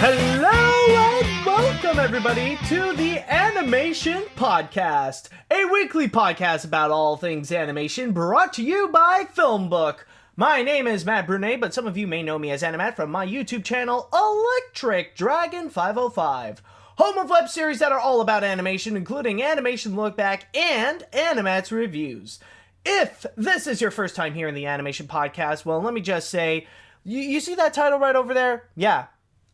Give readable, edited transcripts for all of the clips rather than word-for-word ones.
Hello and welcome everybody to the Animation Podcast, a weekly podcast about all things animation brought to you by FilmBook. My name is Matt Brunet, but some of you may know me as AniMat from my YouTube channel, Electric Dragon 505, home of web series that are all about animation, including Animation Look Back and AniMat's reviews. If this is your first time here in the Animation Podcast, well, let me just say, you see that title right over there? Yeah.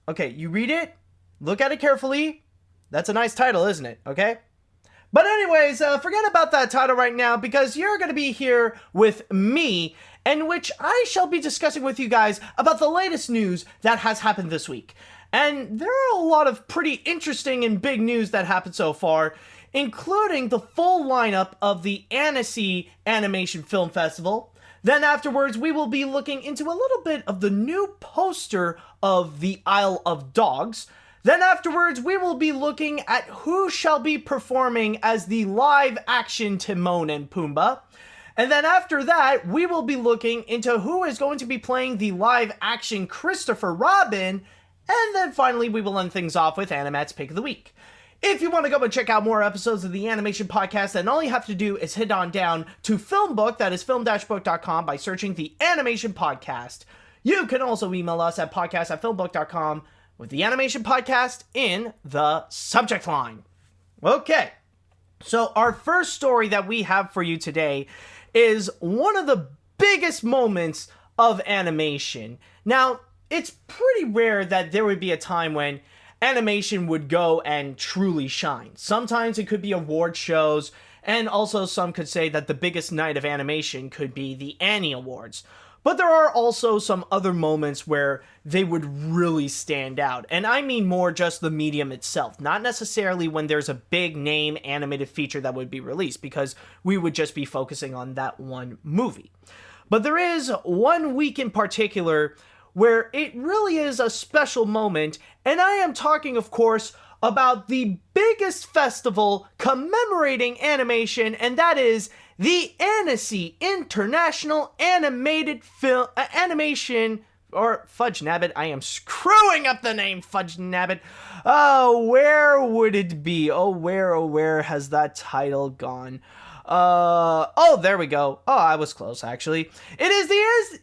Okay, you read it, look at it carefully. That's a nice title, isn't it? Okay? But anyways, forget about that title right now because you're going to be here with me, in which I shall be discussing with you guys about the latest news that has happened this week. And there are a lot of pretty interesting and big news that happened so far, including the full lineup of the Annecy Animation Film Festival. Then afterwards, we will be looking into a little bit of the new poster of the Isle of Dogs. Then afterwards, we will be looking at who shall be performing as the live-action Timon and Pumbaa. And then after that, we will be looking into who is going to be playing the live-action Christopher Robin. And then finally, we will end things off with AniMat's Pick of the Week. If you want to go and check out more episodes of the Animation Podcast, then all you have to do is head on down to FilmBook, that is film-book.com, by searching the Animation Podcast. You can also email us at podcast@filmbook.com with the Animation Podcast in the subject line. Okay, so our first story that we have for you today is one of the biggest moments of animation. Now, it's pretty rare that there would be a time when animation would go and truly shine. Sometimes it could be award shows, and also some could say that the biggest night of animation could be the Annie Awards. But there are also some other moments where they would really stand out, and I mean more just the medium itself, not necessarily when there's a big name animated feature that would be released, because we would just be focusing on that one movie. But there is one week in particular where it really is a special moment, and I am talking, of course, about the biggest festival commemorating animation, and that is the Annecy International Animated Film Animation, or Fudge Nabbit. I am screwing up the name, Fudge Nabbit. Oh, where would it be? Oh, where has that title gone? Oh, there we go. Oh, I was close, actually. It is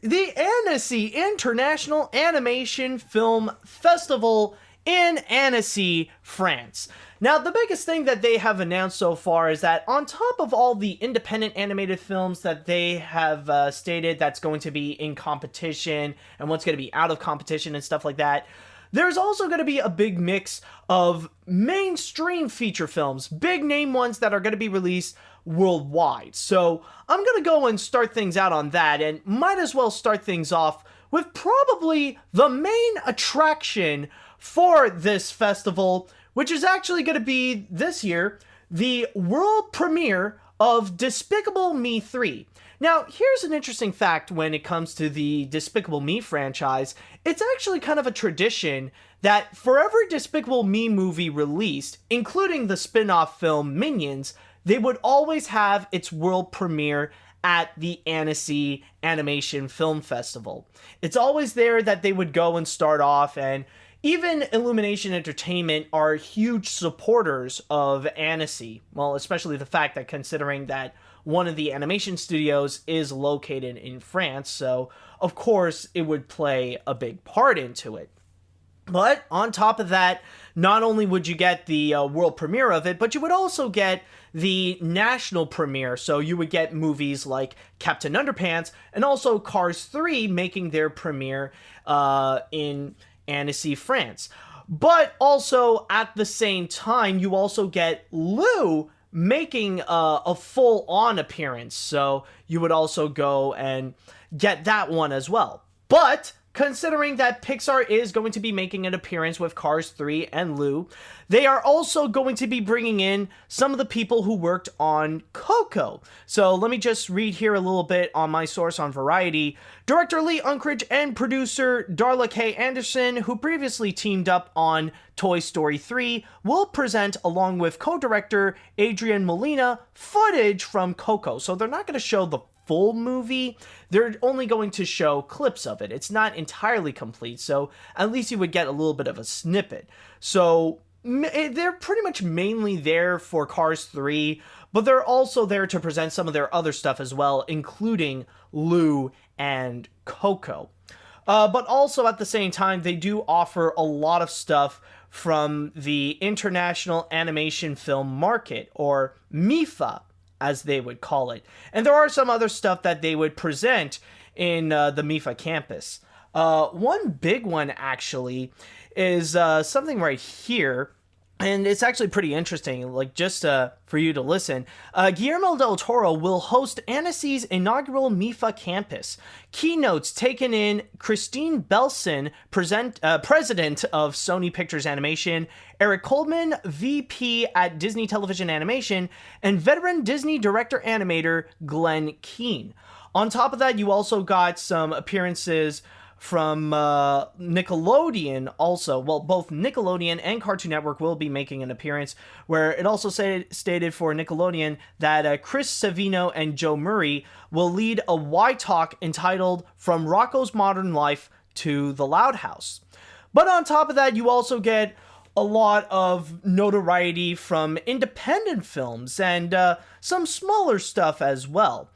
the Annecy International Animation Film Festival in Annecy, France. Now, the biggest thing that they have announced so far is that on top of all the independent animated films that they have stated that's going to be in competition and what's going to be out of competition and stuff like that, there's also going to be a big mix of mainstream feature films, big name ones that are going to be released worldwide. So I'm going to go and start things out on that, and might as well start things off with probably the main attraction for this festival, which is actually going to be this year, the world premiere of Despicable Me 3. Now, here's an interesting fact when it comes to the Despicable Me franchise. It's actually kind of a tradition that for every Despicable Me movie released, including the spin-off film Minions, they would always have its world premiere at the Annecy Animation Film Festival. It's always there that they would go and start off, and even Illumination Entertainment are huge supporters of Annecy. Well, especially the fact that considering that one of the animation studios is located in France, so of course it would play a big part into it. But on top of that, not only would you get the world premiere of it, but you would also get the national premiere. So you would get movies like Captain Underpants and also Cars 3 making their premiere in Annecy, France. But also at the same time, you also get Lou making a full-on appearance. So you would also go and get that one as well. But considering that Pixar is going to be making an appearance with Cars 3 and Lou, they are also going to be bringing in some of the people who worked on Coco. So let me just read here a little bit on my source on Variety. Director Lee Unkrich and producer Darla K. Anderson, who previously teamed up on Toy Story 3, will present, along with co-director Adrian Molina, footage from Coco. So they're not going to show the full movie. They're only going to show clips of it. It's not entirely complete, so at least you would get a little bit of a snippet. So they're pretty much mainly there for Cars 3, but they're also there to present some of their other stuff as well, including Lou and Coco. But also at the same time, they do offer a lot of stuff from the international animation film market, or MIFA, as they would call it. And there are some other stuff that they would present in the MIFA campus. One big one, actually, is something right here. And it's actually pretty interesting, like, just for you to listen. Guillermo del Toro will host Annecy's inaugural MIFA campus. Keynotes taken in Christine Belson, president of Sony Pictures Animation, Eric Coleman, VP at Disney Television Animation, and veteran Disney director-animator Glenn Keane. On top of that, you also got some appearances from Nickelodeon also. Well, both Nickelodeon and Cartoon Network will be making an appearance, where it also stated for Nickelodeon that Chris Savino and Joe Murray will lead a Y-Talk entitled From Rocco's Modern Life to the Loud House. But on top of that, you also get a lot of notoriety from independent films and some smaller stuff as well.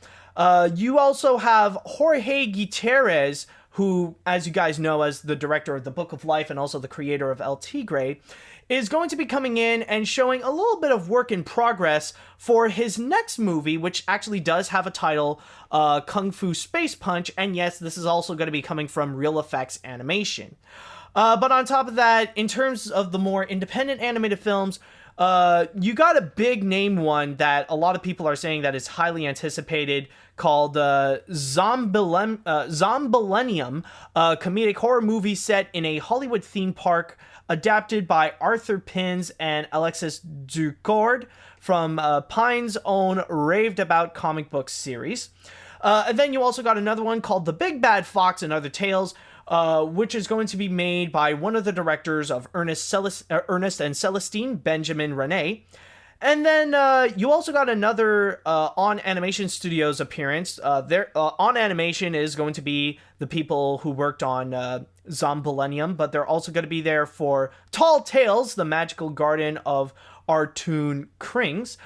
You also have Jorge Gutierrez, who, as you guys know, as the director of The Book of Life and also the creator of El Tigre, is going to be coming in and showing a little bit of work in progress for his next movie, which actually does have a title, Kung Fu Space Punch, and yes, this is also going to be coming from Real Effects Animation. But on top of that, in terms of the more independent animated films, you got a big name one that a lot of people are saying that is highly anticipated, called Zombilenium, a comedic horror movie set in a Hollywood theme park, adapted by Arthur Pins and Alexis Ducord from Pine's own raved about comic book series. And then you also got another one called The Big Bad Fox and Other Tales, which is going to be made by one of the directors of Ernest and Celestine, Benjamin Rene. And then you also got another On Animation Studios appearance. On Animation is going to be the people who worked on Zombilenium, but they're also going to be there for Tall Tales, the Magical Garden of Artoon Krings.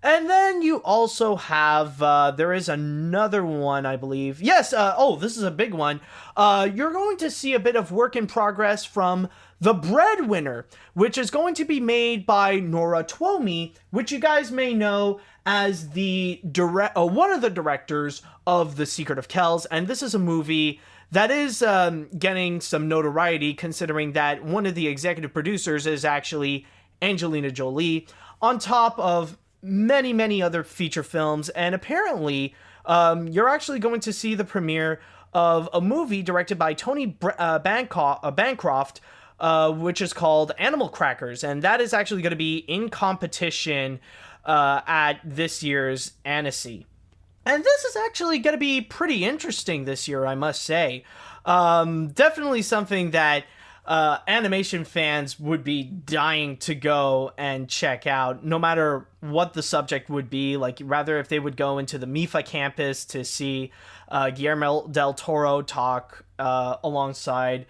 And then you also have, there is another one, I believe. Yes, this is a big one. You're going to see a bit of work in progress from The Breadwinner, which is going to be made by Nora Twomey, which you guys may know as the one of the directors of The Secret of Kells. And this is a movie that is getting some notoriety, considering that one of the executive producers is actually Angelina Jolie, on top of many other feature films. And apparently you're actually going to see the premiere of a movie directed by Tony Bancroft, which is called Animal Crackers, and that is actually going to be in competition at this year's Annecy. And this is actually going to be pretty interesting this year, I must say. Definitely something that animation fans would be dying to go and check out, no matter what the subject would be. Like, rather if they would go into the MIFA campus to see Guillermo del Toro talk alongside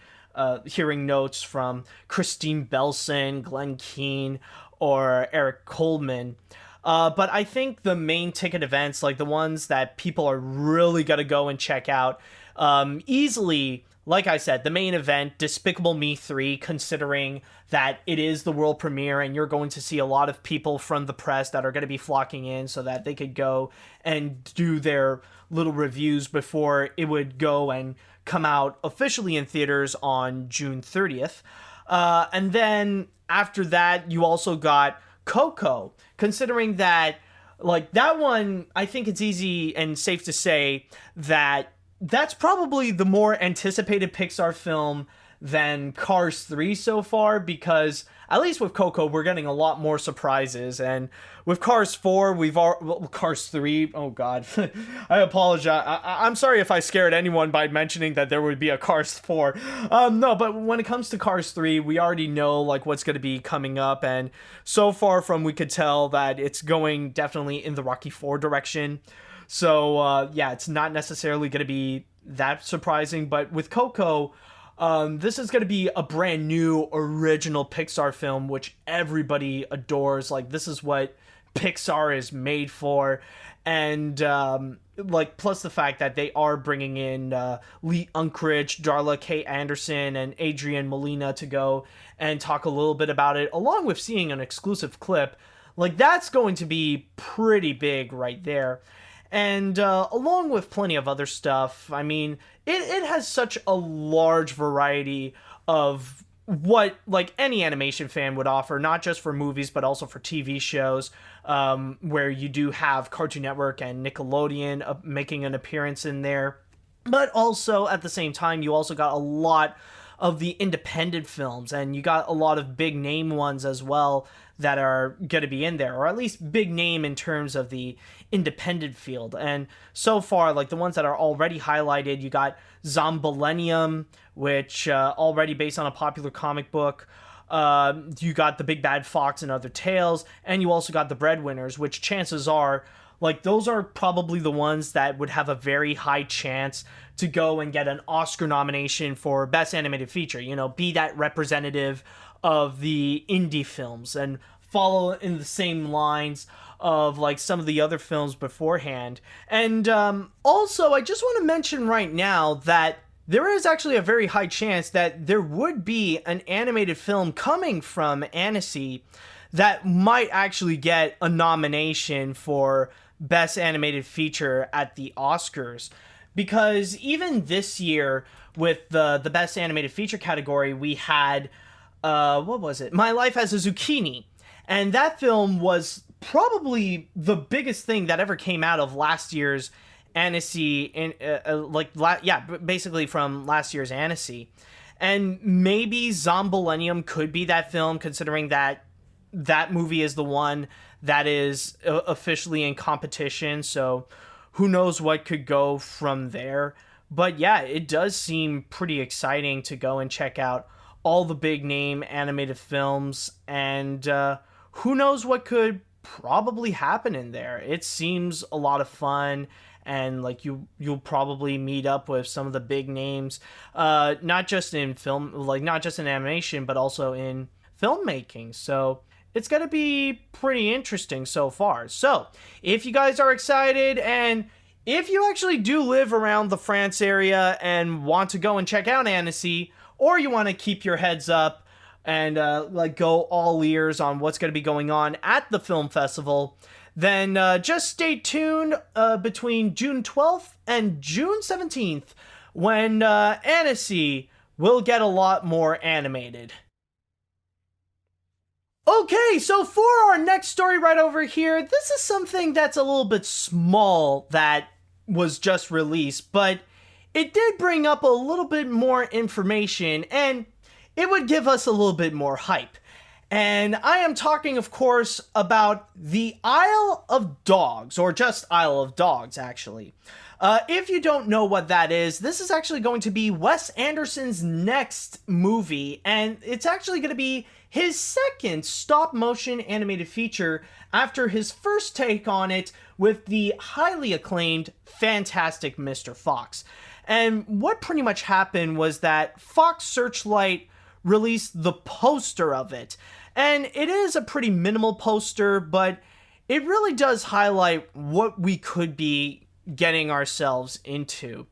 hearing notes from Christine Belson, Glenn Keane, or Eric Coleman. But I think the main ticket events, like the ones that people are really going to go and check out, easily, like I said, the main event, Despicable Me 3, considering that it is the world premiere and you're going to see a lot of people from the press that are going to be flocking in so that they could go and do their little reviews before it would go and come out officially in theaters on June 30th. And then after that, you also got Coco, considering that, like, that one, I think it's easy and safe to say that that's probably the more anticipated Pixar film than Cars 3 so far, because at least with Coco, we're getting a lot more surprises. And with Cars 4, Cars 3, oh god, I apologize. I'm sorry if I scared anyone by mentioning that there would be a Cars 4. No, but when it comes to Cars 3, we already know, like, what's going to be coming up. And so far from we could tell that it's going definitely in the Rocky 4 direction. So yeah, it's not necessarily going to be that surprising. But with Coco, this is going to be a brand new original Pixar film, which everybody adores. Like, this is what Pixar is made for. And like, plus the fact that they are bringing in Lee Unkrich, Darla K. Anderson, and Adrian Molina to go and talk a little bit about it, along with seeing an exclusive clip. Like, that's going to be pretty big right there. And along with plenty of other stuff, I mean, it has such a large variety of what, like, any animation fan would offer, not just for movies, but also for TV shows, where you do have Cartoon Network and Nickelodeon making an appearance in there. But also, at the same time, you also got a lot of the independent films, and you got a lot of big name ones as well that are going to be in there, or at least big name in terms of the independent field. And so far, like, the ones that are already highlighted, you got Zombillennium, which already based on a popular comic book. You got The Big Bad Fox and Other Tales, and you also got The Breadwinners, which chances are, like, those are probably the ones that would have a very high chance to go and get an Oscar nomination for Best Animated Feature, you know, be that representative of the indie films and follow in the same lines of, like, some of the other films beforehand. And also, I just want to mention right now that there is actually a very high chance that there would be an animated film coming from Annecy that might actually get a nomination for Best Animated Feature at the Oscars. Because even this year, with the Best Animated Feature category, we had, what was it? My Life as a Zucchini. And that film was probably the biggest thing that ever came out of last year's Annecy, basically from last year's Annecy. And maybe Zombillennium could be that film, considering that that movie is the one that is officially in competition. So who knows what could go from there. But yeah, it does seem pretty exciting to go and check out all the big name animated films, and who knows what could probably happen in there. It seems a lot of fun, and like you'll probably meet up with some of the big names, not just in film, like not just in animation, but also in filmmaking. So it's going to be pretty interesting so far. So if you guys are excited, and if you actually do live around the France area and want to go and check out Annecy, or you want to keep your heads up and like go all ears on what's going to be going on at the film festival, then just stay tuned between June 12th and June 17th when Annecy will get a lot more animated. Okay, so for our next story right over here, this is something that's a little bit small that was just released, but it did bring up a little bit more information, and it would give us a little bit more hype. And I am talking, of course, about the Isle of Dogs, or just Isle of Dogs, actually. If you don't know what that is, this is actually going to be Wes Anderson's next movie, and it's actually going to be his second stop-motion animated feature after his first take on it with the highly acclaimed Fantastic Mr. Fox. And what pretty much happened was that Fox Searchlight released the poster of it. And it is a pretty minimal poster, but it really does highlight what we could be getting ourselves into.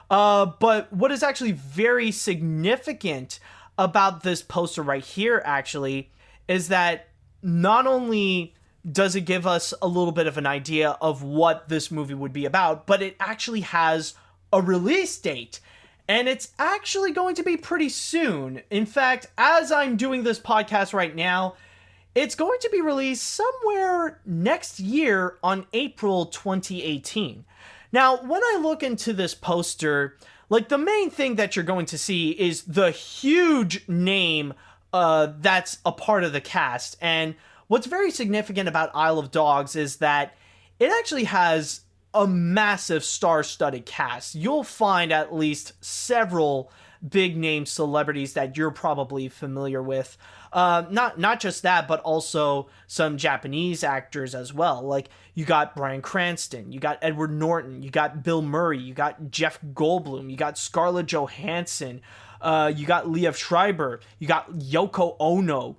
But what is actually very significant about this poster right here, actually, is that not only does it give us a little bit of an idea of what this movie would be about, but it actually has a release date. And it's actually going to be pretty soon. In fact, as I'm doing this podcast right now, it's going to be released somewhere next year on April 2018. Now, when I look into this poster, like, the main thing that you're going to see is the huge name that's a part of the cast. And what's very significant about Isle of Dogs is that it actually has a massive star-studded cast. You'll find at least several big name celebrities that you're probably familiar with. Not just that, but also some Japanese actors as well. Like, you got Bryan Cranston, you got Edward Norton, you got Bill Murray, you got Jeff Goldblum, you got Scarlett Johansson, you got Liev Schreiber, you got Yoko Ono,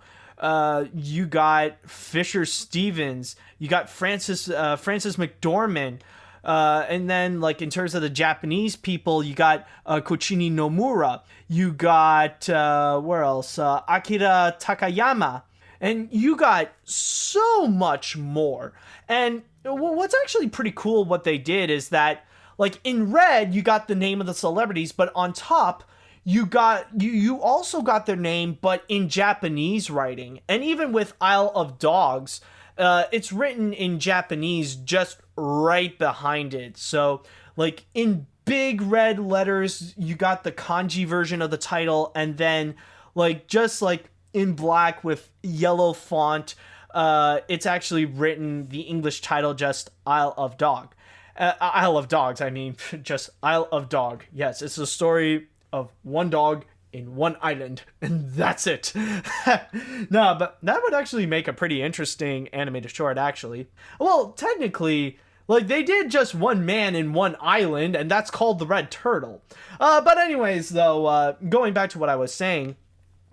you got Fisher Stevens, you got Francis McDormand. And then, like, in terms of the Japanese people, you got Koichini Nomura, you got where else? Akira Takayama, and you got so much more. And what's actually pretty cool what they did is that, like, in red you got the name of the celebrities, but on top you also got their name, but in Japanese writing. And even with Isle of Dogs, it's written in Japanese just right behind it. So, like, in big red letters, you got the kanji version of the title, and then, like, just like in black with yellow font, it's actually written the English title, just Isle of Dog. Isle of Dogs, I mean, just Isle of Dog. Yes, it's a story of one dog in one island, and that's it. No, but that would actually make a pretty interesting animated short, actually. Well, technically, like, they did just one man in one island, and that's called the Red Turtle. But anyways, though, going back to what I was saying,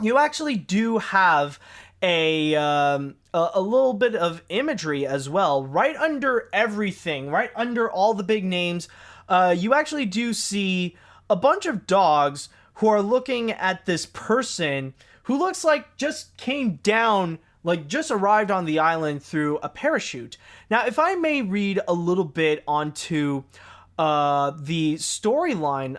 you actually do have a little bit of imagery as well, right under everything, right under all the big names. You actually do see a bunch of dogs who are looking at this person who looks like just came down, like just arrived on the island through a parachute. Now, if I may read a little bit onto the storyline,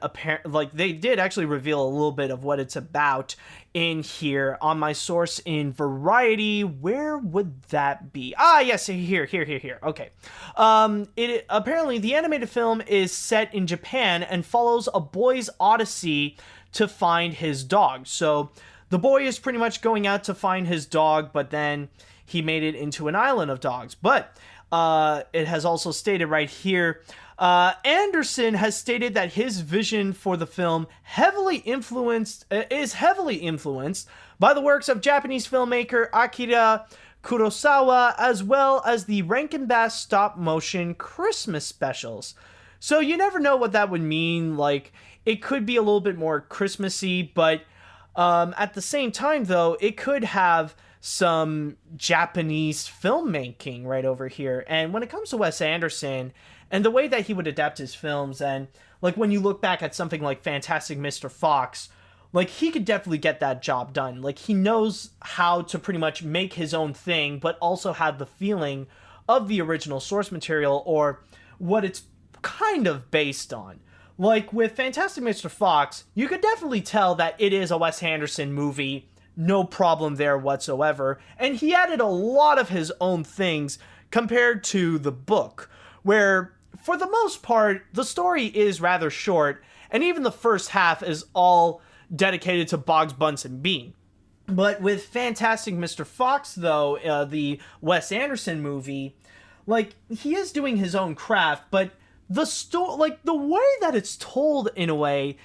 like, they did actually reveal a little bit of what it's about in here on my source in Variety. Where would that be? Yes, here. Okay. It apparently, the animated film is set in Japan and follows a boy's odyssey to find his dog. So the boy is pretty much going out to find his dog, but then he made it into an island of dogs. But it has also stated right here, Anderson has stated that his vision for the film is heavily influenced by the works of Japanese filmmaker Akira Kurosawa, as well as the Rankin Bass stop-motion Christmas specials. So you never know what that would mean. Like, it could be a little bit more Christmassy, but at the same time, though, it could have some Japanese filmmaking right over here. And when it comes to Wes Anderson and the way that he would adapt his films, and, like, when you look back at something like Fantastic Mr. Fox, like, he could definitely get that job done. Like, he knows how to pretty much make his own thing, but also have the feeling of the original source material, or what it's kind of based on. Like, with Fantastic Mr. Fox, you could definitely tell that it is a Wes Anderson movie, no problem there whatsoever, and he added a lot of his own things compared to the book, where, for the most part, the story is rather short, and even the first half is all dedicated to Boggs Bunsen Bean. But with Fantastic Mr. Fox, though, the Wes Anderson movie, like, he is doing his own craft, but the story, like, the way that it's told, in a way,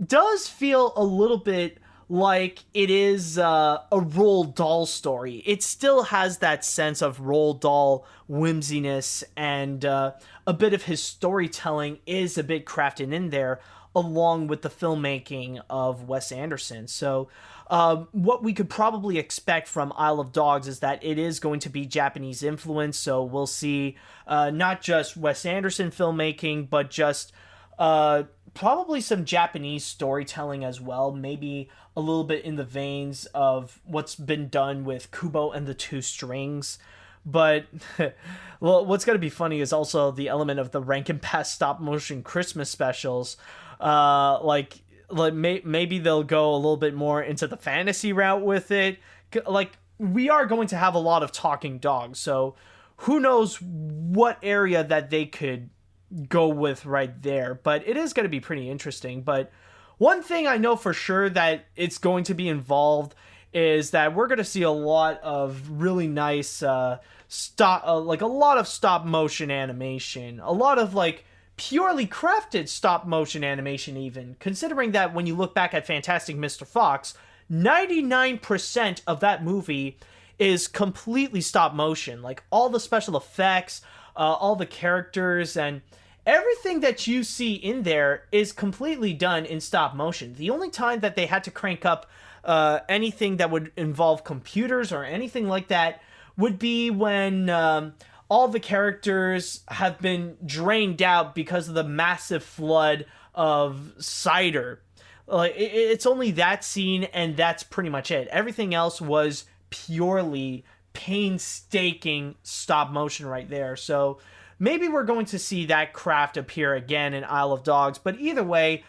does feel a little bit like it is a Roald Dahl story. It still has that sense of Roald Dahl whimsiness, and a bit of his storytelling is a bit crafted in there, along with the filmmaking of Wes Anderson. So what we could probably expect from Isle of Dogs is that it is going to be Japanese influence. So we'll see not just Wes Anderson filmmaking, but just probably some Japanese storytelling as well. Maybe a little bit in the veins of what's been done with Kubo and the Two Strings. But, well, what's going to be funny is also the element of the Rankin Bass stop-motion Christmas specials. Maybe they'll go a little bit more into the fantasy route with it. Like, we are going to have a lot of talking dogs, so who knows what area that they could go with right there. But it is going to be pretty interesting. But one thing I know for sure that it's going to be involved is that we're going to see a lot of really nice a lot of stop motion animation, a lot of, like, purely crafted stop motion animation even, considering that when you look back at Fantastic Mr. Fox, 99% of that movie is completely stop motion. Like, all the special effects, all the characters, and everything that you see in there is completely done in stop motion. The only time that they had to crank up anything that would involve computers or anything like that would be when all the characters have been drained out because of the massive flood of cider. Like, it's only that scene, and that's pretty much it. Everything else was purely painstaking stop motion right there. So maybe we're going to see that craft appear again in Isle of Dogs. But either way,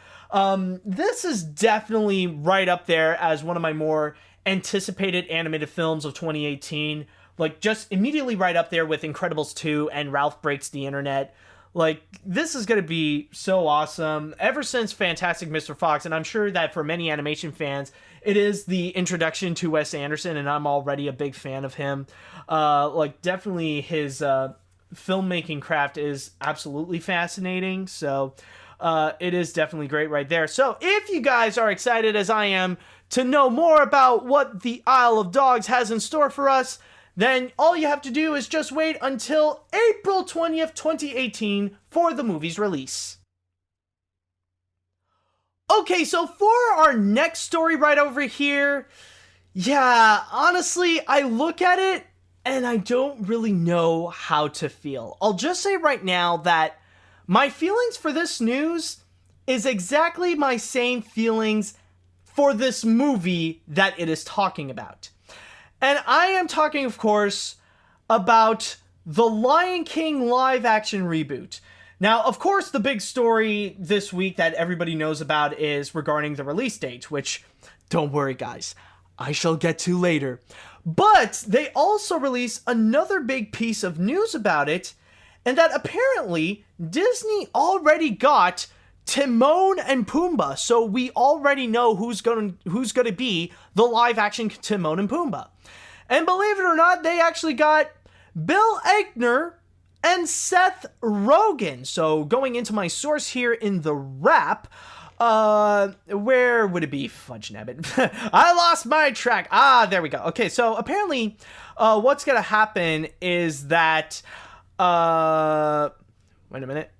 this is definitely right up there as one of my more anticipated animated films of 2018. Like, just immediately right up there with Incredibles 2 and Ralph Breaks the Internet. Like, this is going to be so awesome. Ever since Fantastic Mr. Fox, and I'm sure that for many animation fans, it is the introduction to Wes Anderson, and I'm already a big fan of him. Like, definitely his filmmaking craft is absolutely fascinating. So it is definitely great right there. So if you guys are excited as I am to know more about what the Isle of Dogs has in store for us, then all you have to do is just wait until April 20th, 2018 for the movie's release. Okay, so for our next story right over here, yeah, honestly, I look at it and I don't really know how to feel. I'll just say right now that my feelings for this news is exactly my same feelings for this movie that it is talking about. And I am talking, of course, about the Lion King live-action reboot. Now, of course, the big story this week that everybody knows about is regarding the release date, which, don't worry, guys, I shall get to later. But they also released another big piece of news about it, and that apparently Disney already got Timon and Pumbaa, so we already know who's going to be the live-action Timon and Pumbaa. And believe it or not, they actually got Bill Eichner and Seth Rogen. So going into my source here in the wrap, where would it be? Fudge nabbit. I lost my track. There we go. Okay, so apparently what's going to happen is that... wait a minute.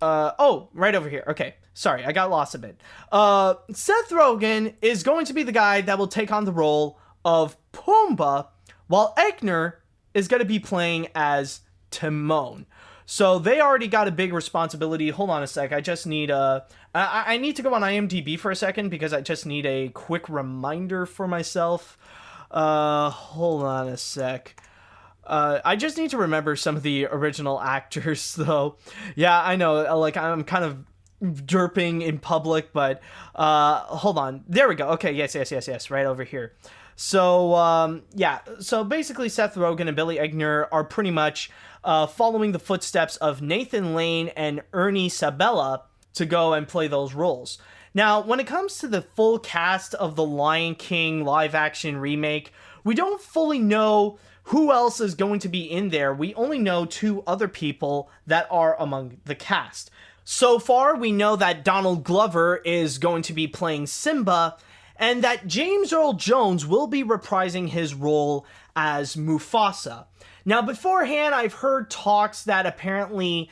Right over here. Okay, sorry, I got lost a bit. Seth Rogen is going to be the guy that will take on the role of Pumbaa, while Eichner is going to be playing as Timon. So they already got a big responsibility. Hold on a sec. I just need I need to go on IMDb for a second because I just need a quick reminder for myself. Hold on a sec. I just need to remember some of the original actors, though. Yeah, I know, like, I'm kind of derping in public, but hold on. There we go. Okay, yes, right over here. So, yeah, so basically Seth Rogen and Billy Eichner are pretty much following the footsteps of Nathan Lane and Ernie Sabella to go and play those roles. Now, when it comes to the full cast of the Lion King live-action remake, we don't fully know who else is going to be in there. We only know 2 other people that are among the cast. So far, we know that Donald Glover is going to be playing Simba, and that James Earl Jones will be reprising his role as Mufasa. Now, beforehand, I've heard talks that apparently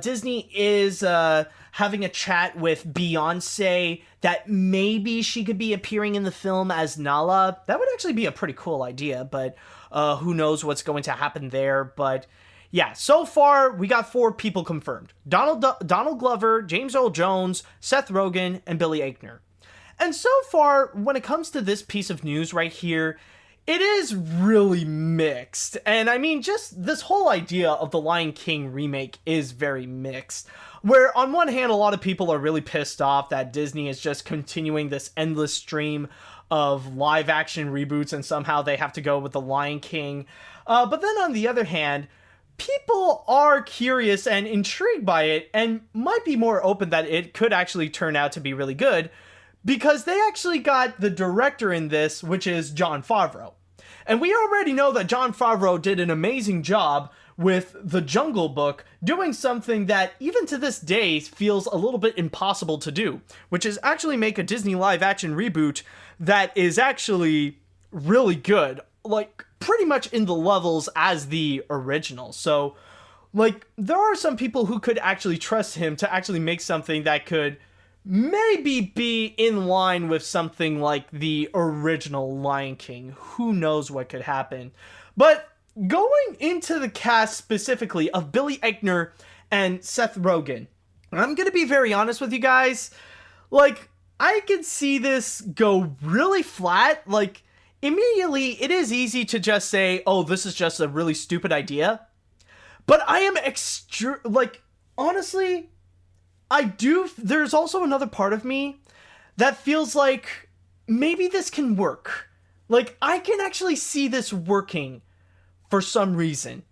Disney is having a chat with Beyonce, that maybe she could be appearing in the film as Nala. That would actually be a pretty cool idea, but who knows what's going to happen there. But yeah, so far, we got 4 people confirmed. Donald Glover, James Earl Jones, Seth Rogen, and Billy Eichner. And so far, when it comes to this piece of news right here, it is really mixed. And I mean, just this whole idea of the Lion King remake is very mixed. Where on one hand, a lot of people are really pissed off that Disney is just continuing this endless stream of live action reboots and somehow they have to go with the Lion King. But then on the other hand, people are curious and intrigued by it and might be more open that it could actually turn out to be really good, because they actually got the director in this, which is Jon Favreau. And we already know that Jon Favreau did an amazing job with The Jungle Book doing something that even to this day feels a little bit impossible to do, which is actually make a Disney live action reboot that is actually really good, like pretty much in the levels as the original. So like there are some people who could actually trust him to actually make something that could maybe be in line with something like the original Lion King. Who knows what could happen. But going into the cast specifically of Billy Eichner and Seth Rogen, I'm gonna be very honest with you guys. Like, I could see this go really flat. Like, immediately, it is easy to just say, oh, this is just a really stupid idea. But I am honestly, there's also another part of me that feels like maybe this can work. Like, I can actually see this working for some reason.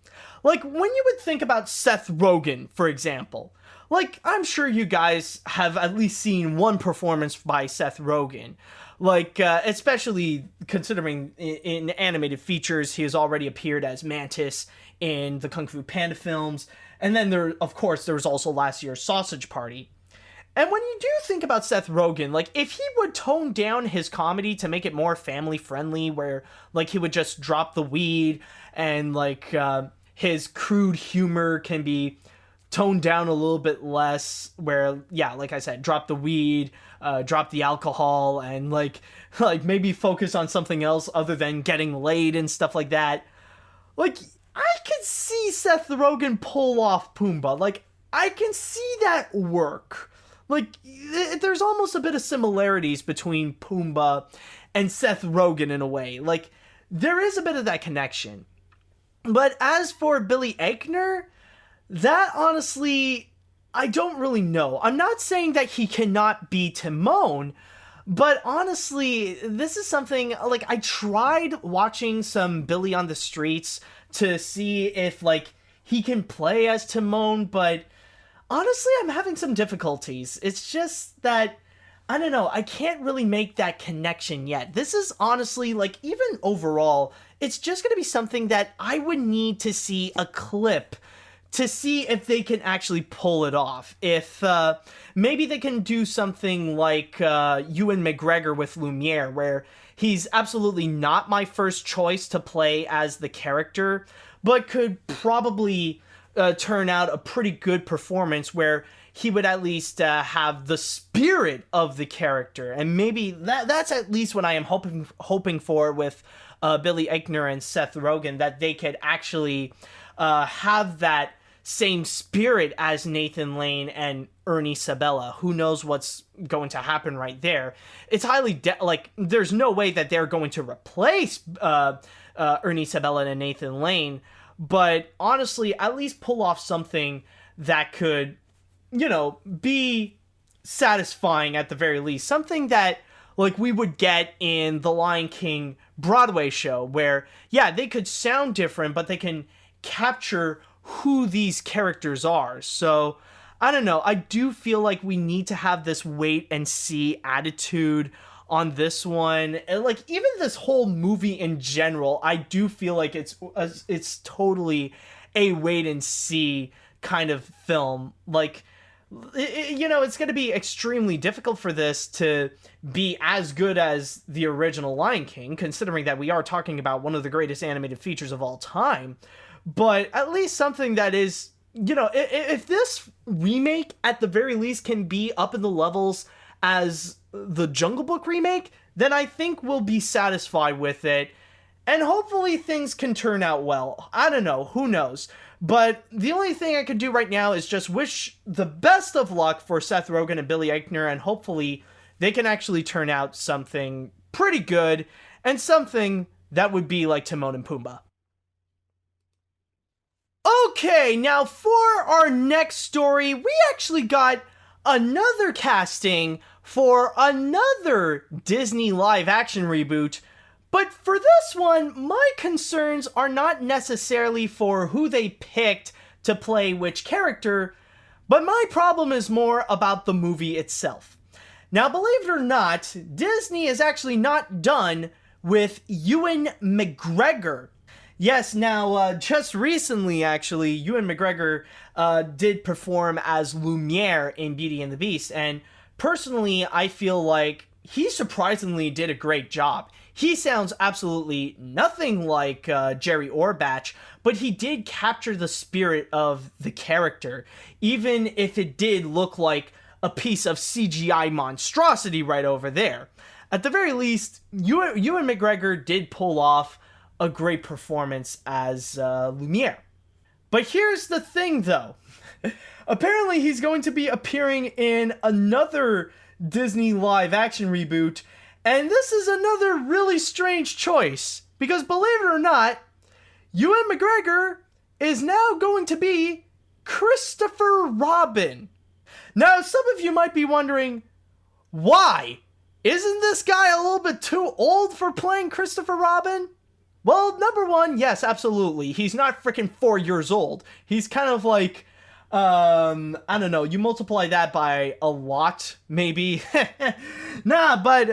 Like, when you would think about Seth Rogen, for example, like, I'm sure you guys have at least seen one performance by Seth Rogen. Like, especially considering in animated features, he has already appeared as Mantis in the Kung Fu Panda films. And then there was also last year's Sausage Party. And when you do think about Seth Rogen, like, if he would tone down his comedy to make it more family-friendly, where, like, he would just drop the weed, and, like, his crude humor can be toned down a little bit less, where, yeah, like I said, drop the weed, drop the alcohol, and, like maybe focus on something else other than getting laid and stuff like that. Like, I could see Seth Rogen pull off Pumbaa. Like, I can see that work. Like, there's almost a bit of similarities between Pumbaa and Seth Rogen in a way. Like, there is a bit of that connection. But as for Billy Eichner, that honestly, I don't really know. I'm not saying that he cannot be Timon, but honestly, this is something, like, I tried watching some Billy on the Streets to see if, like, he can play as Timon, but honestly, I'm having some difficulties. It's just that, I don't know, I can't really make that connection yet. This is honestly, like, even overall, it's just going to be something that I would need to see a clip to see if they can actually pull it off. If maybe they can do something like Ewan McGregor with Lumiere, where he's absolutely not my first choice to play as the character, but could probably turn out a pretty good performance where he would at least have the spirit of the character. And maybe that's at least what I am hoping for with Billy Eichner and Seth Rogen, that they could actually have that same spirit as Nathan Lane and Ernie Sabella. Who knows what's going to happen right there. It's highly there's no way that they're going to replace Ernie Sabella and Nathan Lane, but honestly, at least pull off something that could, you know, be satisfying at the very least. Something that, like, we would get in the Lion King Broadway show, where, yeah, they could sound different, but they can capture who these characters are. So, I don't know. I do feel like we need to have this wait and see attitude on this one. And, like, even this whole movie in general, I do feel like it's totally a wait and see kind of film. Like, you know, it's going to be extremely difficult for this to be as good as the original Lion King, considering that we are talking about one of the greatest animated features of all time. But at least something that is, you know, if this remake at the very least can be up in the levels as the Jungle Book remake, then I think we'll be satisfied with it. And hopefully things can turn out well. I don't know, who knows? But the only thing I could do right now is just wish the best of luck for Seth Rogen and Billy Eichner, and hopefully they can actually turn out something pretty good, and something that would be like Timon and Pumbaa. Okay, now for our next story, we actually got another casting for another Disney live-action reboot. But for this one, my concerns are not necessarily for who they picked to play which character, but my problem is more about the movie itself. Now, believe it or not, Disney is actually not done with Ewan McGregor. Yes, now, just recently, actually, Ewan McGregor did perform as Lumiere in Beauty and the Beast, and personally, I feel like he surprisingly did a great job. He sounds absolutely nothing like Jerry Orbach, but he did capture the spirit of the character, even if it did look like a piece of CGI monstrosity right over there. At the very least, Ewan McGregor did pull off a great performance as Lumiere. But here's the thing, though. Apparently, he's going to be appearing in another Disney live-action reboot, and this is another really strange choice. Because believe it or not, Ewan McGregor is now going to be Christopher Robin. Now, some of you might be wondering, why? Isn't this guy a little bit too old for playing Christopher Robin? Well, number one, yes, absolutely. He's not freaking 4 years old. He's kind of like, I don't know, you multiply that by a lot, maybe. But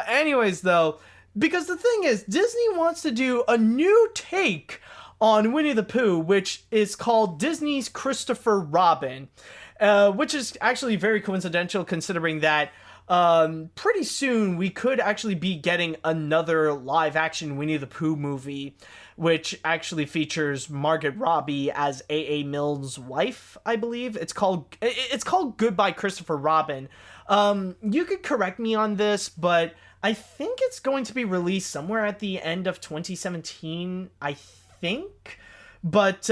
anyways, though, because the thing is, Disney wants to do a new take on Winnie the Pooh, which is called Disney's Christopher Robin, which is actually very coincidental considering that pretty soon we could actually be getting another live action Winnie the Pooh movie, which actually features Margot Robbie as A.A. Milne's wife, I believe. It's called Goodbye Christopher Robin. You could correct me on this, but I think it's going to be released somewhere at the end of 2017, I think. But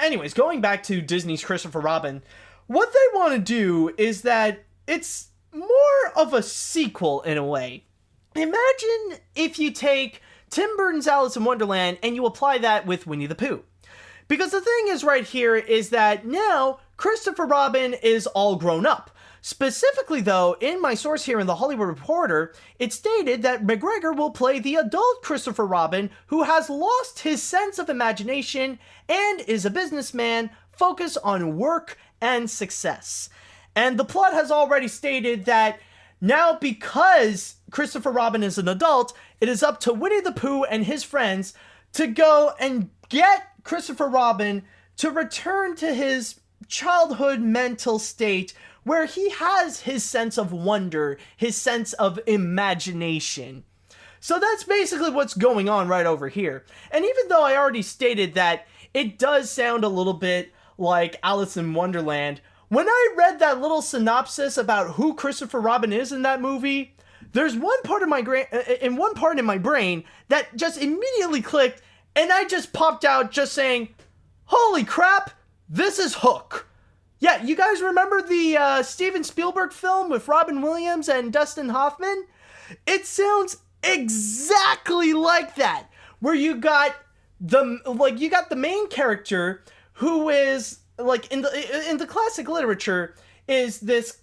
anyways, going back to Disney's Christopher Robin, what they want to do is that it's more of a sequel in a way. Imagine if you take Tim Burton's Alice in Wonderland and you apply that with Winnie the Pooh. Because the thing is right here is that now Christopher Robin is all grown up. Specifically though, in my source here in The Hollywood Reporter, it stated that McGregor will play the adult Christopher Robin who has lost his sense of imagination and is a businessman focused on work and success. And the plot has already stated that now because Christopher Robin is an adult, it is up to Winnie the Pooh and his friends to go and get Christopher Robin to return to his childhood mental state where he has his sense of wonder, his sense of imagination. So that's basically what's going on right over here. And even though I already stated that it does sound a little bit like Alice in Wonderland, when I read that little synopsis about who Christopher Robin is in that movie, there's one part in my brain that just immediately clicked, and I just popped out just saying, "Holy crap, this is Hook." Yeah, you guys remember the Steven Spielberg film with Robin Williams and Dustin Hoffman? It sounds exactly like that, where you got the main character who is like in the classic literature is this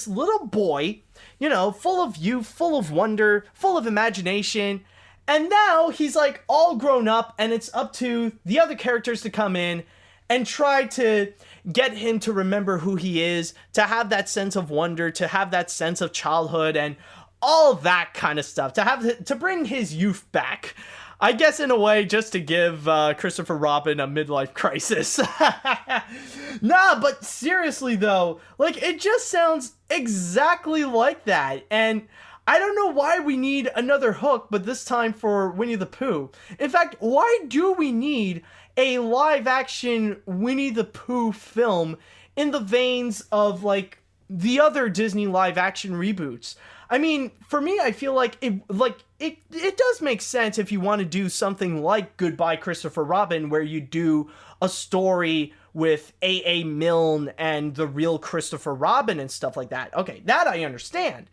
little boy, full of youth, full of wonder, full of imagination, and now he's like all grown up, and it's up to the other characters to come in and try to get him to remember who he is, to have that sense of wonder, to have that sense of childhood and all that kind of stuff, to bring his youth back. I guess in a way, just to give Christopher Robin a midlife crisis. Nah, but seriously though, like, it just sounds exactly like that. And I don't know why we need another Hook, but this time for Winnie the Pooh. In fact, why do we need a live-action Winnie the Pooh film in the veins of, like, the other Disney live-action reboots? I mean, for me, I feel like it does make sense if you want to do something like Goodbye Christopher Robin, where you do a story with A.A. Milne and the real Christopher Robin and stuff like that. Okay, that I understand.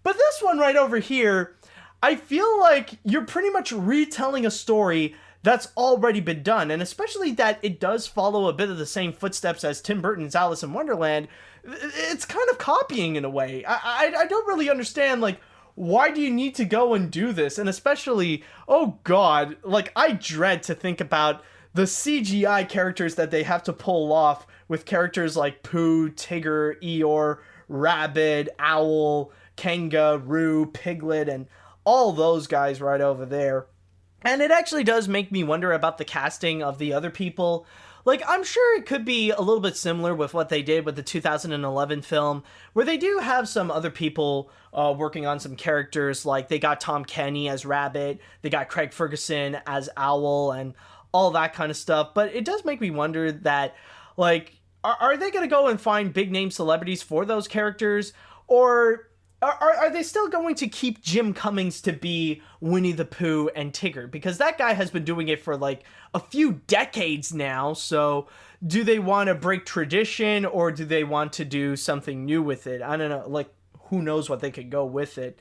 But this one right over here, I feel like you're pretty much retelling a story that's already been done, and especially that it does follow a bit of the same footsteps as Tim Burton's Alice in Wonderland. It's kind of copying in a way. I don't really understand, like, why do you need to go and do this? And especially, oh god, like, I dread to think about the CGI characters that they have to pull off with characters like Pooh, Tigger, Eeyore, Rabbit, Owl, Kangaroo, Piglet, and all those guys right over there. And it actually does make me wonder about the casting of the other people. Like, I'm sure it could be a little bit similar with what they did with the 2011 film, where they do have some other people working on some characters. Like, they got Tom Kenny as Rabbit, they got Craig Ferguson as Owl, and all that kind of stuff. But it does make me wonder that, like, are they going to go and find big name celebrities for those characters? Or are they still going to keep Jim Cummings to be Winnie the Pooh and Tigger? Because that guy has been doing it for like a few decades now. So do they want to break tradition, or do they want to do something new with it? I don't know. Like, who knows what they could go with it.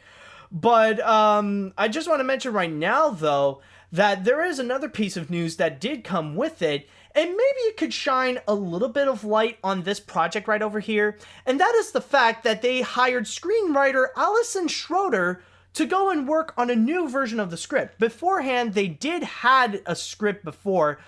But I just want to mention right now, though, that there is another piece of news that did come with it, and maybe it could shine a little bit of light on this project right over here, and that is the fact that they hired screenwriter Alison Schroeder to go and work on a new version of the script. Beforehand, they did had a script before,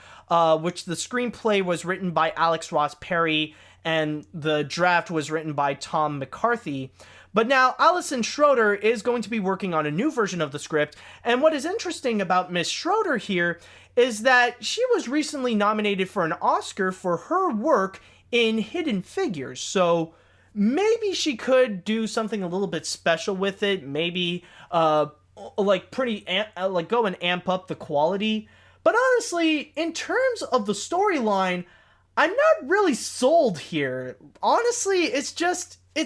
which the screenplay was written by Alex Ross Perry, and the draft was written by Tom McCarthy. But now Alison Schroeder is going to be working on a new version of the script, and what is interesting about Miss Schroeder here is that she was recently nominated for an Oscar for her work in Hidden Figures. So maybe she could do something a little bit special with it. Maybe like go and amp up the quality. But honestly, in terms of the storyline, I'm not really sold here. Honestly, it's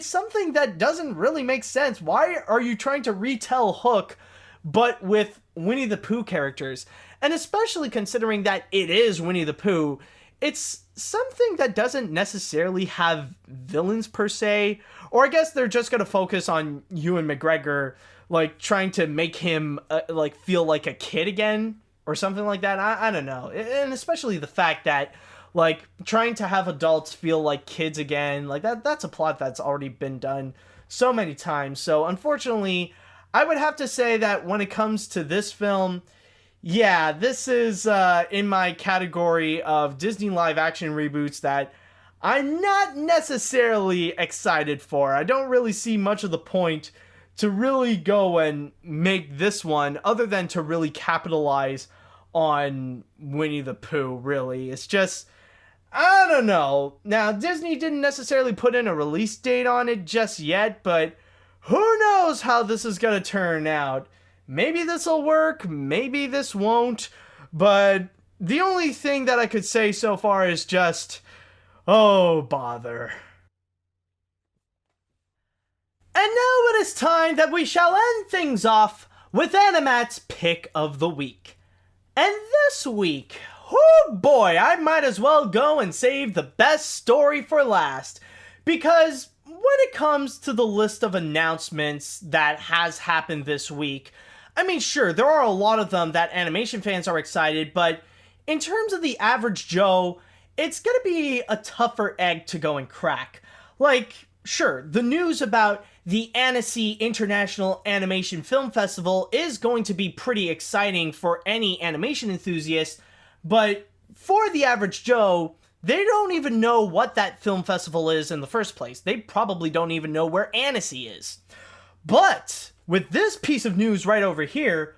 something that doesn't really make sense. Why are you trying to retell Hook, but with Winnie the Pooh characters? And especially considering that it is Winnie the Pooh, it's something that doesn't necessarily have villains per se. Or I guess they're just going to focus on Ewan McGregor, like trying to make him like feel like a kid again or something like that. I don't know. And especially the fact that like trying to have adults feel like kids again, like that's a plot that's already been done so many times. So unfortunately, I would have to say that when it comes to this film, yeah, this is in my category of Disney live action reboots that I'm not necessarily excited for. I don't really see much of the point to really go and make this one, other than to really capitalize on Winnie the Pooh, really. It's just, I don't know. Now, Disney didn't necessarily put in a release date on it just yet, but who knows how this is going to turn out. Maybe this'll work, maybe this won't, but the only thing that I could say so far is just, oh, bother. And now it is time that we shall end things off with AniMat's Pick of the Week. And this week, oh boy, I might as well go and save the best story for last, because when it comes to the list of announcements that has happened this week, I mean, sure, there are a lot of them that animation fans are excited, but in terms of the average Joe, it's gonna be a tougher egg to go and crack. Like, sure, the news about the Annecy International Animation Film Festival is going to be pretty exciting for any animation enthusiast, but for the average Joe, they don't even know what that film festival is in the first place. They probably don't even know where Annecy is. But with this piece of news right over here,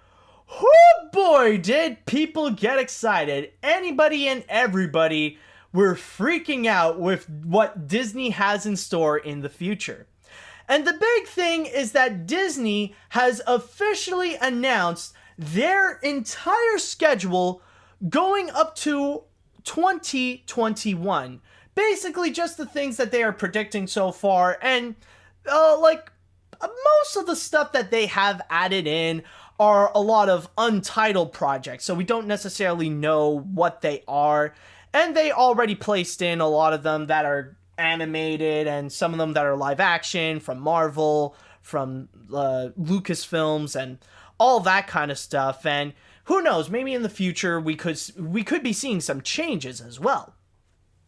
oh boy, did people get excited. Anybody and everybody were freaking out with what Disney has in store in the future. And the big thing is that Disney has officially announced their entire schedule going up to 2021. Basically just the things that they are predicting so far, and most of the stuff that they have added in are a lot of untitled projects, so we don't necessarily know what they are, and they already placed in a lot of them that are animated and some of them that are live action from Marvel, from Lucasfilms, and all that kind of stuff. And who knows, maybe in the future we could be seeing some changes as well.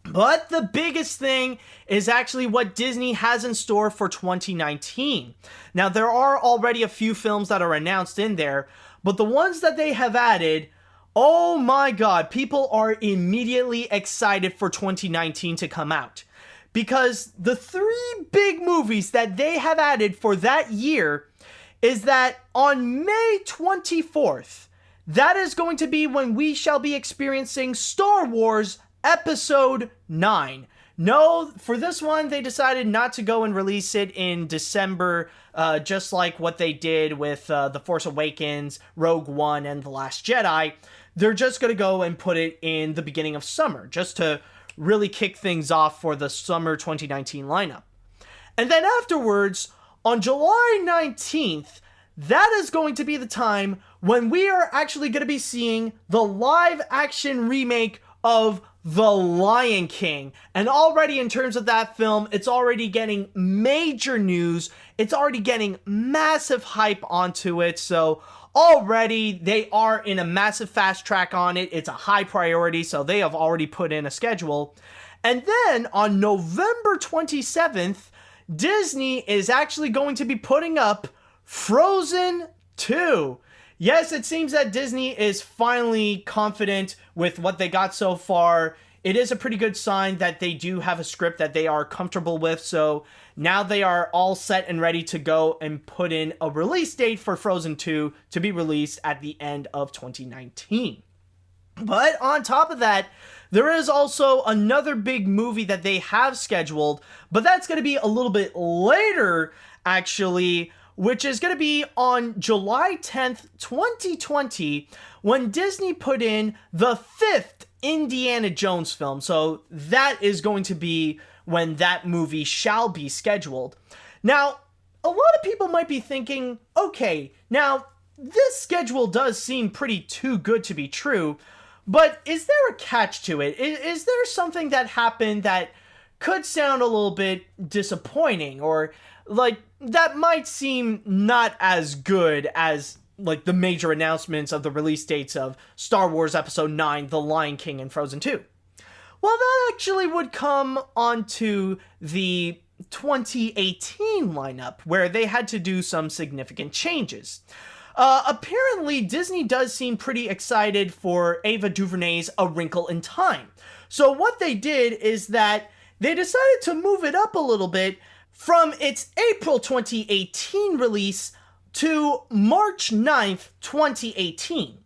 But the biggest thing is actually what Disney has in store for 2019. Now, there are already a few films that are announced in there, but the ones that they have added, oh my god, people are immediately excited for 2019 to come out. Because the three big movies that they have added for that year is that on May 24th, that is going to be when we shall be experiencing Star Wars Episode 9. No, for this one, they decided not to go and release it in December, just like what they did with The Force Awakens, Rogue One, and The Last Jedi. They're just going to go and put it in the beginning of summer, just to really kick things off for the summer 2019 lineup. And then afterwards, on July 19th, that is going to be the time when we are actually going to be seeing the live-action remake of The Lion King. And already in terms of that film, it's already getting major news. It's already getting massive hype onto it. So already they are in a massive fast track on it. It's a high priority, so they have already put in a schedule. And then on November 27th, Disney is actually going to be putting up Frozen 2. Yes, it seems that Disney is finally confident with what they got so far. It is a pretty good sign that they do have a script that they are comfortable with, so now they are all set and ready to go and put in a release date for Frozen 2 to be released at the end of 2019. But on top of that, there is also another big movie that they have scheduled, but that's going to be a little bit later, actually, which is going to be on July 10th, 2020, when Disney put in the 5th Indiana Jones film. So that is going to be when that movie shall be scheduled. Now, a lot of people might be thinking, okay, now this schedule does seem pretty too good to be true, but is there a catch to it? Is there something that happened that could sound a little bit disappointing, or like that might seem not as good as like the major announcements of the release dates of Star Wars Episode 9, The Lion King, and Frozen 2? Well, that actually would come onto the 2018 lineup, where they had to do some significant changes. Apparently, Disney does seem pretty excited for Ava DuVernay's A Wrinkle in Time. So what they did is that they decided to move it up a little bit from its April 2018 release to March 9th, 2018.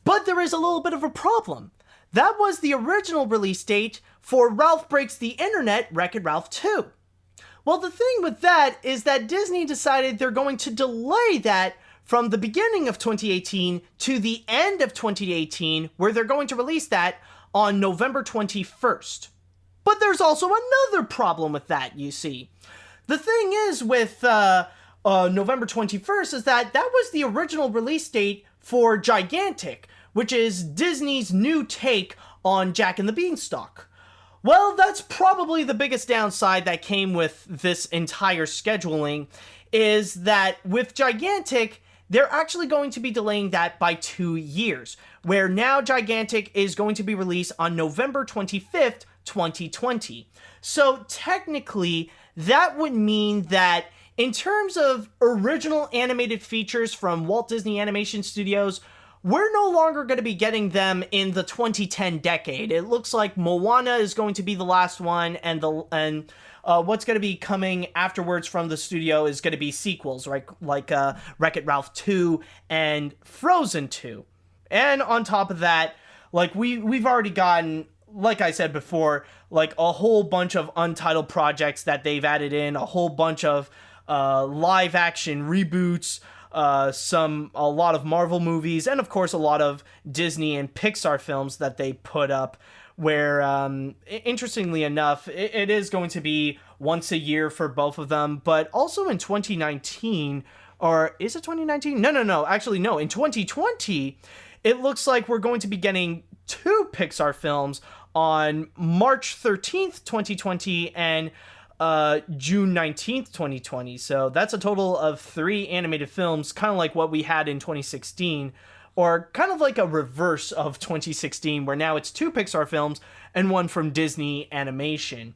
But there is a little bit of a problem. That was the original release date for Ralph Breaks the Internet, Wreck-It Ralph 2. Well, the thing with that is that Disney decided they're going to delay that from the beginning of 2018 to the end of 2018, where they're going to release that on November 21st. But there's also another problem with that, you see. The thing is with November 21st is that was the original release date for Gigantic, which is Disney's new take on Jack and the Beanstalk. Well, that's probably the biggest downside that came with this entire scheduling, is that with Gigantic, they're actually going to be delaying that by 2 years, where now Gigantic is going to be released on November 25th, 2020. So technically, that would mean that in terms of original animated features from Walt Disney Animation Studios, we're no longer going to be getting them in the 2010 decade. It looks like Moana is going to be the last one, and what's going to be coming afterwards from the studio is going to be sequels, right? Like Wreck-It Ralph 2 and Frozen 2. And on top of that, like we've already gotten, like I said before, like a whole bunch of untitled projects that they've added in, a whole bunch of live action reboots, a lot of Marvel movies, and of course a lot of Disney and Pixar films that they put up, where interestingly enough, it is going to be once a year for both of them, but also in 2019, or is it 2019? No, actually no, in 2020, it looks like we're going to be getting 2 Pixar films on March 13th, 2020, and June 19th, 2020. So that's a total of 3 animated films, kind of like what we had in 2016, or kind of like a reverse of 2016, where now it's 2 Pixar films and 1 from Disney Animation.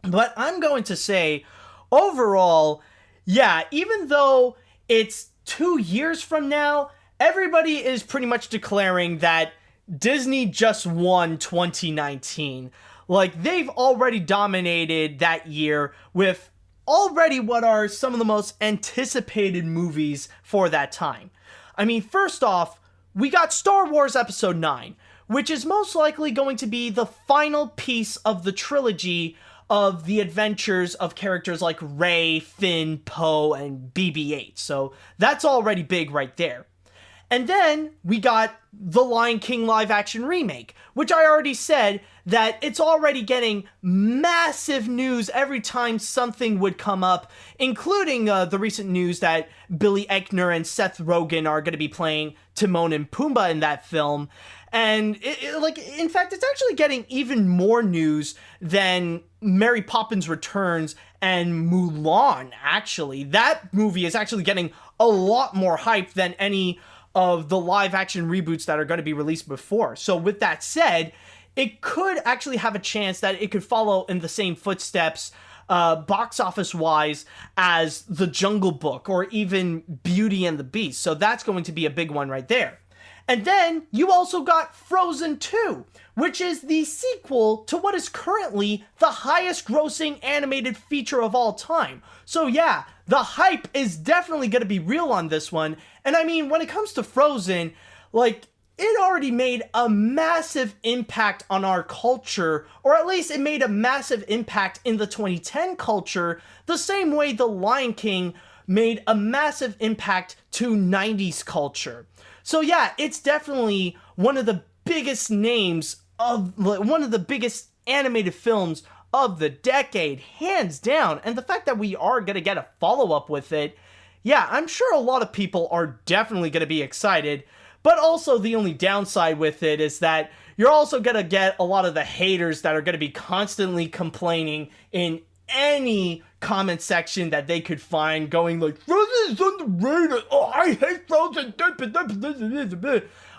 But I'm going to say, overall, yeah, even though it's 2 years from now, everybody is pretty much declaring that Disney just won 2019. Like, they've already dominated that year with already what are some of the most anticipated movies for that time. I mean, first off, we got Star Wars Episode 9, which is most likely going to be the final piece of the trilogy of the adventures of characters like Rey, Finn, Poe, and BB-8. So that's already big right there. And then we got the Lion King live action remake, which I already said that it's already getting massive news every time something would come up, including the recent news that Billy Eichner and Seth Rogen are going to be playing Timon and Pumbaa in that film. And in fact, it's actually getting even more news than Mary Poppins Returns and Mulan, actually. That movie is actually getting a lot more hype than any of the live action reboots that are going to be released before. So with that said, it could actually have a chance that it could follow in the same footsteps box office wise as The Jungle Book or even Beauty and the Beast. So that's going to be a big one right there. And then you also got Frozen 2, which is the sequel to what is currently the highest grossing animated feature of all time. So yeah, the hype is definitely going to be real on this one. And I mean, when it comes to Frozen, like, it already made a massive impact on our culture, or at least it made a massive impact in the 2010 culture, the same way The Lion King made a massive impact to 90s culture. So yeah, it's definitely one of the biggest names of, one of the biggest animated films of the decade, hands down. And the fact that we are going to get a follow-up with it, yeah, I'm sure a lot of people are definitely going to be excited. But also the only downside with it is that you're also going to get a lot of the haters that are going to be constantly complaining in any comment section that they could find, going like, Frozen is underrated, oh, I hate Frozen.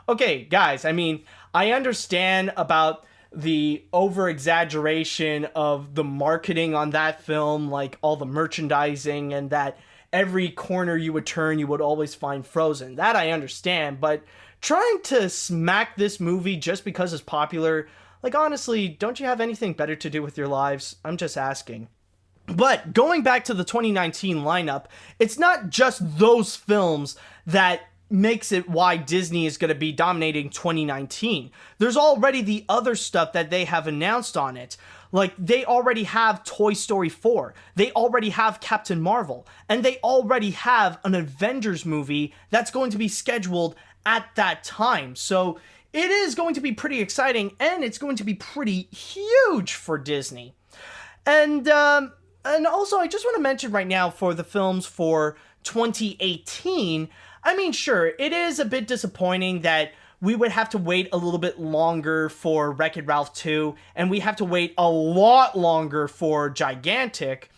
Okay, guys, I mean, I understand about the over-exaggeration of the marketing on that film, like all the merchandising, and that every corner you would turn, you would always find Frozen. That I understand, but trying to smack this movie just because it's popular, like, honestly, don't you have anything better to do with your lives? I'm just asking. But going back to the 2019 lineup, it's not just those films that makes it why Disney is going to be dominating 2019. There's already the other stuff that they have announced on it. Like, they already have Toy Story 4, they already have Captain Marvel, and they already have an Avengers movie that's going to be scheduled at that time. So it is going to be pretty exciting, and it's going to be pretty huge for Disney. And also, I just want to mention right now for the films for 2018, I mean, sure, it is a bit disappointing that we would have to wait a little bit longer for Wreck-It Ralph 2, and we have to wait a lot longer for Gigantic.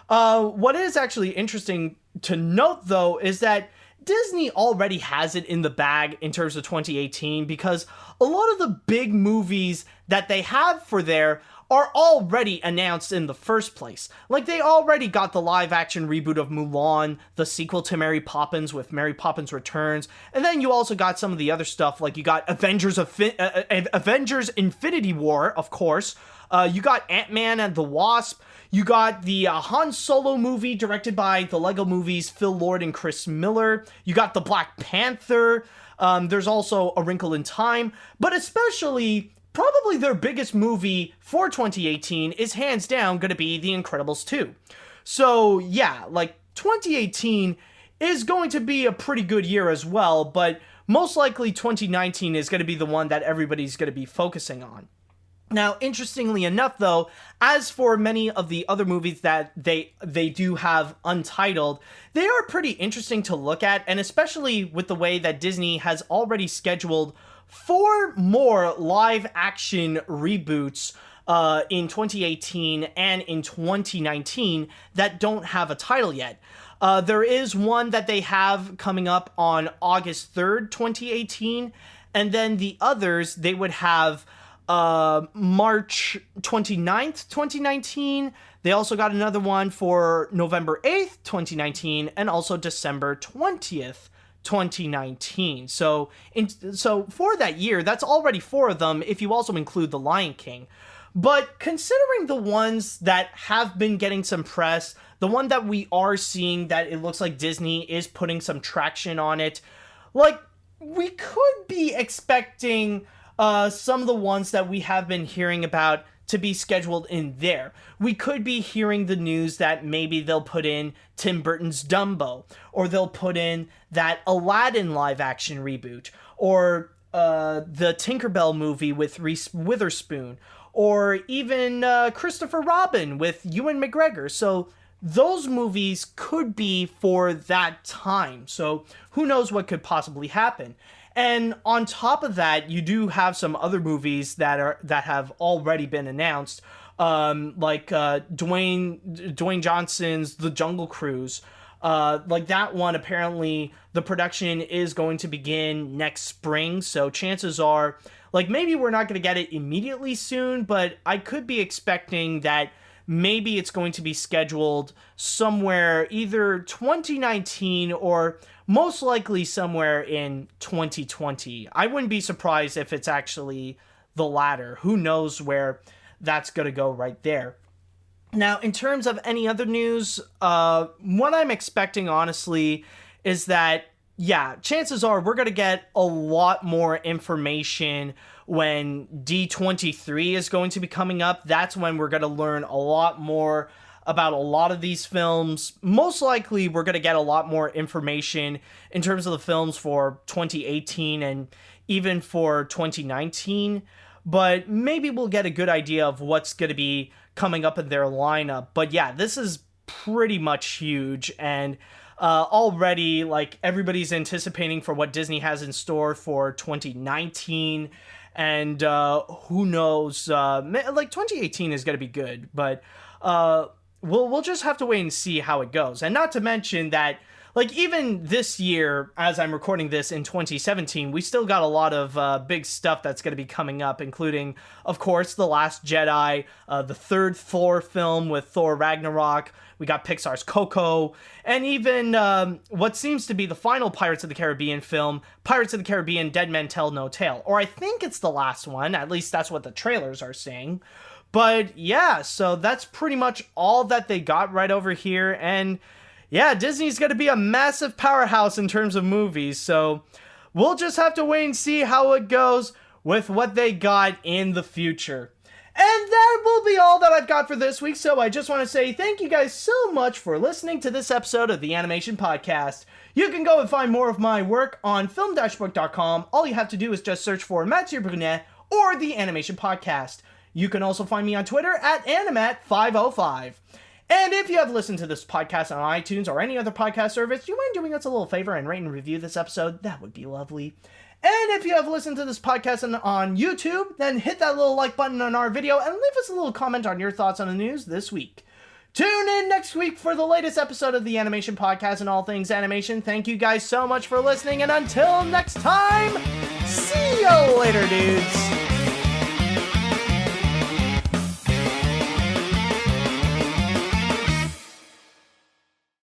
What is actually interesting to note, though, is that Disney already has it in the bag in terms of 2018, because a lot of the big movies that they have for there are already announced in the first place. Like, they already got the live-action reboot of Mulan, the sequel to Mary Poppins with Mary Poppins Returns, and then you also got some of the other stuff, like you got Avengers Infinity War, of course, you got Ant-Man and the Wasp, you got the Han Solo movie directed by the Lego Movies' Phil Lord and Chris Miller, you got the Black Panther, there's also A Wrinkle in Time, but especially probably their biggest movie for 2018 is hands down going to be The Incredibles 2. So yeah, like 2018 is going to be a pretty good year as well, but most likely 2019 is going to be the one that everybody's going to be focusing on. Now, interestingly enough, though, as for many of the other movies that they do have untitled, they are pretty interesting to look at, and especially with the way that Disney has already scheduled 4 more live-action reboots in 2018 and in 2019 that don't have a title yet. There is one that they have coming up on August 3rd, 2018, and then the others, they would have March 29th, 2019. They also got another one for November 8th, 2019, and also December 20th, 2019. So for that year, that's already 4 of them if you also include The Lion King. But considering the ones that have been getting some press, the one that we are seeing that it looks like Disney is putting some traction on it, like, we could be expecting some of the ones that we have been hearing about to be scheduled in there. We could be hearing the news that maybe they'll put in Tim Burton's Dumbo, or they'll put in that Aladdin live-action reboot, or the Tinkerbell movie with Reese Witherspoon, or even Christopher Robin with Ewan McGregor. So those movies could be for that time. So who knows what could possibly happen. And on top of that, you do have some other movies that have already been announced, like Dwayne Johnson's The Jungle Cruise. Like that one, apparently the production is going to begin next spring. So chances are, like, maybe we're not going to get it immediately soon, but I could be expecting that maybe it's going to be scheduled somewhere either 2019 or most likely somewhere in 2020. I wouldn't be surprised if it's actually the latter. Who knows where that's going to go right there. Now, in terms of any other news, what I'm expecting, honestly, is that, yeah, chances are we're going to get a lot more information when D23 is going to be coming up. That's when we're going to learn a lot more about a lot of these films. Most likely, we're going to get a lot more information in terms of the films for 2018 and even for 2019. But maybe we'll get a good idea of what's going to be coming up in their lineup. But yeah, this is pretty much huge. And already, like, everybody's anticipating for what Disney has in store for 2019. And who knows, like 2018 is going to be good. But we'll just have to wait and see how it goes. And not to mention that, like, even this year, as I'm recording this in 2017, we still got a lot of big stuff that's going to be coming up, including, of course, The Last Jedi, the third Thor film with Thor Ragnarok. We got Pixar's Coco, and even what seems to be the final Pirates of the Caribbean film, Pirates of the Caribbean Dead Men Tell No Tale. Or I think it's the last one, at least that's what the trailers are saying. But yeah, so that's pretty much all that they got right over here, and yeah, Disney's going to be a massive powerhouse in terms of movies, so we'll just have to wait and see how it goes with what they got in the future. And that will be all that I've got for this week, so I just want to say thank you guys so much for listening to this episode of the Animation Podcast. You can go and find more of my work on film-book.com. All you have to do is just search for Mathieu Brunet or the Animation Podcast. You can also find me on Twitter at AniMat505. And if you have listened to this podcast on iTunes or any other podcast service, do you mind doing us a little favor and rate and review this episode? That would be lovely. And if you have listened to this podcast on YouTube, then hit that little like button on our video and leave us a little comment on your thoughts on the news this week. Tune in next week for the latest episode of the Animation Podcast and all things animation. Thank you guys so much for listening, and until next time, see you later, dudes.